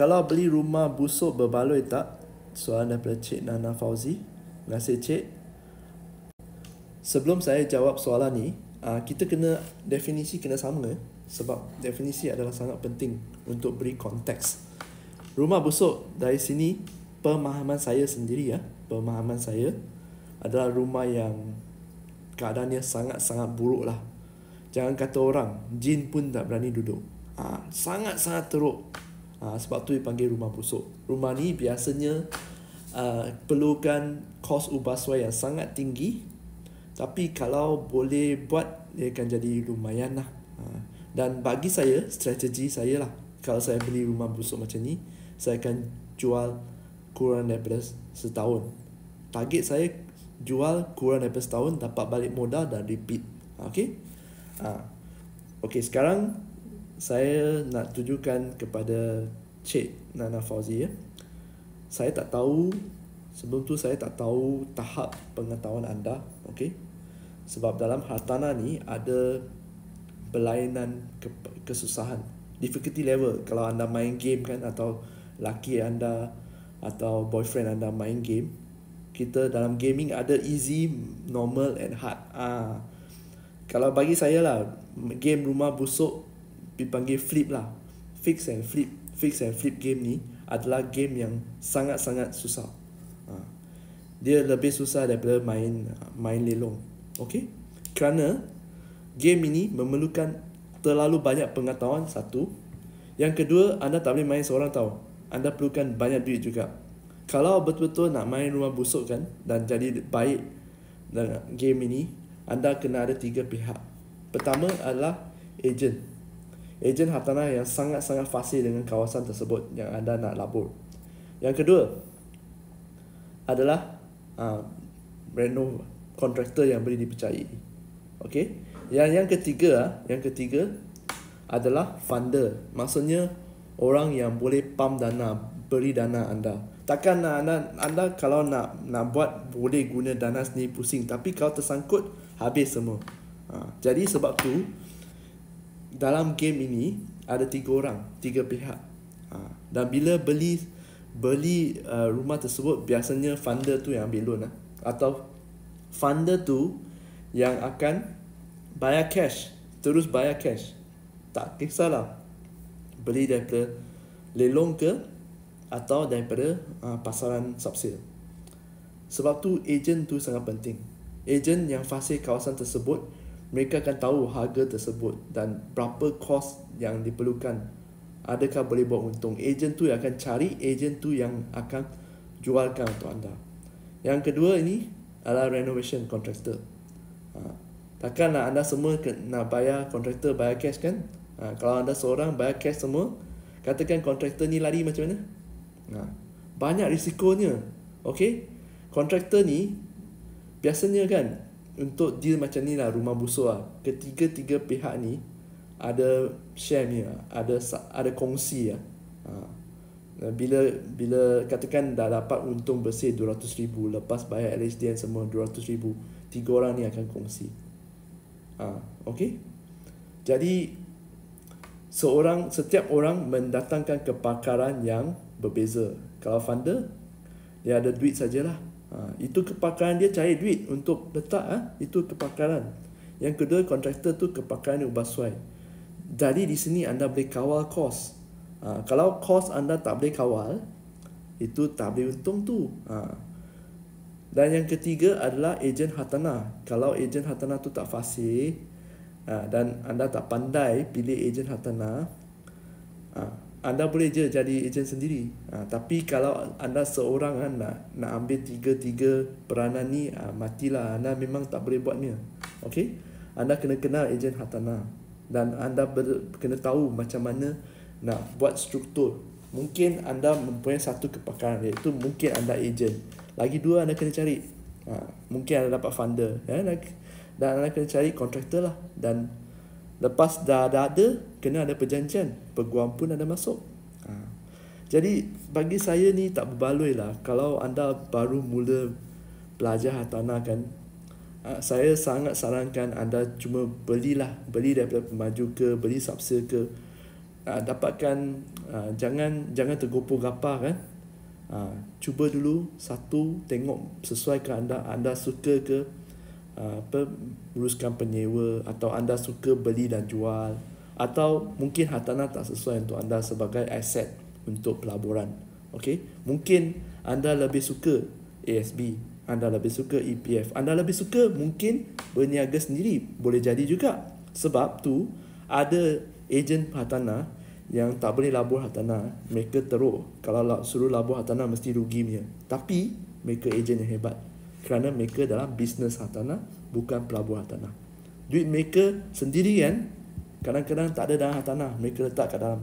Kalau beli rumah busuk berbaloi tak? Soalan daripada Cik Nana Fauzi. Terima kasih Cik. Sebelum saya jawab soalan ni, kita kena definisi kena sama, sebab definisi adalah sangat penting untuk beri konteks. Rumah busuk dari sini, pemahaman saya sendiri pemahaman saya adalah rumah yang keadaannya sangat-sangat buruk lah. Jangan kata orang, jin pun tak berani duduk. Sangat-sangat teruk. Sebab tu dipanggil rumah busuk. Rumah ni biasanya perlukan kos ubahsuai yang sangat tinggi, tapi kalau boleh buat, dia akan jadi lumayan lah. Dan bagi saya, strategi saya lah, kalau saya beli rumah busuk macam ni, saya akan jual kurang daripada setahun. Target saya jual kurang daripada setahun, dapat balik modal dan repeat. Okay? Okay, sekarang saya nak tujukan kepada Cik Nana Fauzi. Saya tak tahu, sebelum tu saya tak tahu tahap pengetahuan anda. Okay? Sebab dalam hartanah ni ada berlainan kesusahan, difficulty level. Kalau anda main game kan, atau laki anda atau boyfriend anda main game, kita dalam gaming ada easy, normal and hard. Kalau bagi saya lah, game rumah busuk dipanggil flip lah. Fix and flip game ni adalah game yang sangat-sangat susah. Dia lebih susah daripada main lelong. Okay? Kerana game ini memerlukan terlalu banyak pengetahuan, satu. Yang kedua, anda tak boleh main seorang tau. Anda perlukan banyak duit juga. Kalau betul-betul nak main rumah busuk kan, dan jadi baik dalam game ini, anda kena ada 3 pihak. Pertama adalah ejen. Ejen hartanah yang sangat-sangat fasih dengan kawasan tersebut yang anda nak labur. Yang kedua adalah renov kontraktor yang boleh dipercayai. Okay? Yang ketiga adalah funder. Maksudnya orang yang boleh pump dana, beri dana anda. Takkan anda kalau nak buat boleh guna dana sendiri pusing, tapi kalau tersangkut habis semua. Jadi sebab tu dalam game ini ada 3 orang, 3 pihak. Dan bila beli rumah tersebut, biasanya funder tu yang ambil loan atau funder tu yang akan bayar cash, terus bayar cash. Tak kisahlah beli daripada lelong ke atau daripada pasaran subsil. Sebab tu ejen tu sangat penting. Ejen yang fasih kawasan tersebut, mereka akan tahu harga tersebut dan berapa kos yang diperlukan. Adakah boleh buat untung. Ejen tu yang akan cari, ejen tu yang akan jualkan untuk anda. Yang kedua ini adalah renovation contractor. Takkan anda semua nak bayar kontraktor, bayar cash kan? Kalau anda seorang bayar cash semua, katakan kontraktor ni lari macam mana? Banyak risikonya. Okay? Kontraktor ni biasanya kan, untuk deal macam ni lah, rumah busuk lah, ketiga-tiga pihak ni ada share ni lah, ada kongsi lah. Bila katakan dah dapat untung bersih 200,000, lepas bayar LHDN semua 200,000, 3 orang ni akan kongsi. Okay? Jadi setiap orang mendatangkan kepakaran yang berbeza. Kalau funder, dia ada duit sajalah. Itu kepakaran dia, cari duit untuk letak. Itu kepakaran. Yang kedua, kontraktor tu kepakaran ubah suai. Jadi di sini anda boleh kawal kos. Kalau kos anda tak boleh kawal, itu tak boleh untung tu. Dan yang ketiga adalah ejen hartanah. Kalau ejen hartanah tu tak fasih, dan anda tak pandai pilih ejen hartanah, anda boleh je jadi ejen sendiri. Tapi kalau anda seorang nak ambil tiga peranan ni, matilah. Anda memang tak boleh buat ni. Okay? Anda kena kenal ejen hartanah. Dan anda kena tahu macam mana nak buat struktur. Mungkin anda mempunyai satu kepakaran, iaitu mungkin anda ejen. Lagi 2 anda kena cari. Mungkin anda dapat funder. Dan anda kena cari kontraktor lah. Dan lepas dah ada, kena ada perjanjian. Peguam pun ada masuk. Jadi bagi saya ni tak berbaloi lah. Kalau anda baru mula belajar hartanah kan, saya sangat sarankan anda cuma beli daripada pemaju ke, beli subsil ke. dapatkan, jangan tergopoh gapah kan. Cuba dulu satu, tengok sesuai ke anda suka ke uruskan penyewa, atau anda suka beli dan jual, atau mungkin hartanah tak sesuai untuk anda sebagai aset untuk pelaburan. Okey, mungkin anda lebih suka ASB, anda lebih suka EPF, anda lebih suka mungkin berniaga sendiri, boleh jadi juga. Sebab tu ada ejen hartanah yang tak boleh labur hartanah, mereka teruk. Kalau suruh labur hartanah mesti rugi punya. Tapi mereka ejen yang hebat kerana mereka dalam bisnes hartanah, bukan pelabur hartanah. Duit mereka sendiri kan, kadang-kadang tak ada dalam hartanah, mereka letak kat dalam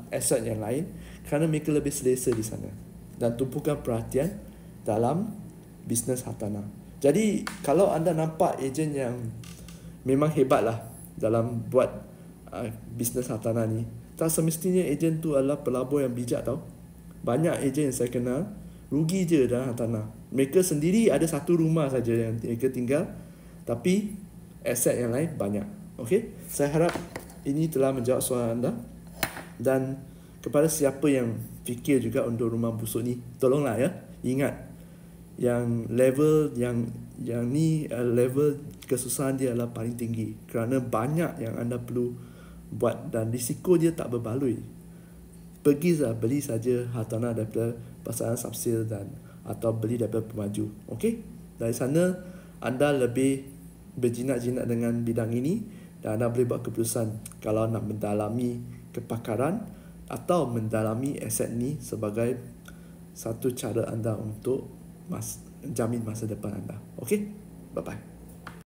aset yang lain, kerana mereka lebih selesa di sana dan tumpukan perhatian dalam bisnes hartanah. Jadi kalau anda nampak ejen yang memang hebat lah dalam buat bisnes hartanah ni, tak semestinya ejen tu adalah pelabur yang bijak tau. Banyak ejen yang saya kenal rugi je dalam hartanah. Mereka sendiri ada satu rumah saja yang mereka tinggal, tapi aset yang lain banyak. Okey, saya harap ini telah menjawab soalan anda. Dan kepada siapa yang fikir juga untuk rumah busuk ni, tolonglah ya, ingat yang level yang ni level kesusahan dia adalah paling tinggi, kerana banyak yang anda perlu buat dan risiko dia tak berbaloi. Beli saja hartanah daripada pasaran subsil dan atau beli daripada pemaju. Okey, dari sana anda lebih berjinak-jinak dengan bidang ini dan anda boleh buat keputusan kalau nak mendalami kepakaran atau mendalami aset ni sebagai satu cara anda untuk jamin masa depan anda. Okey, bye bye.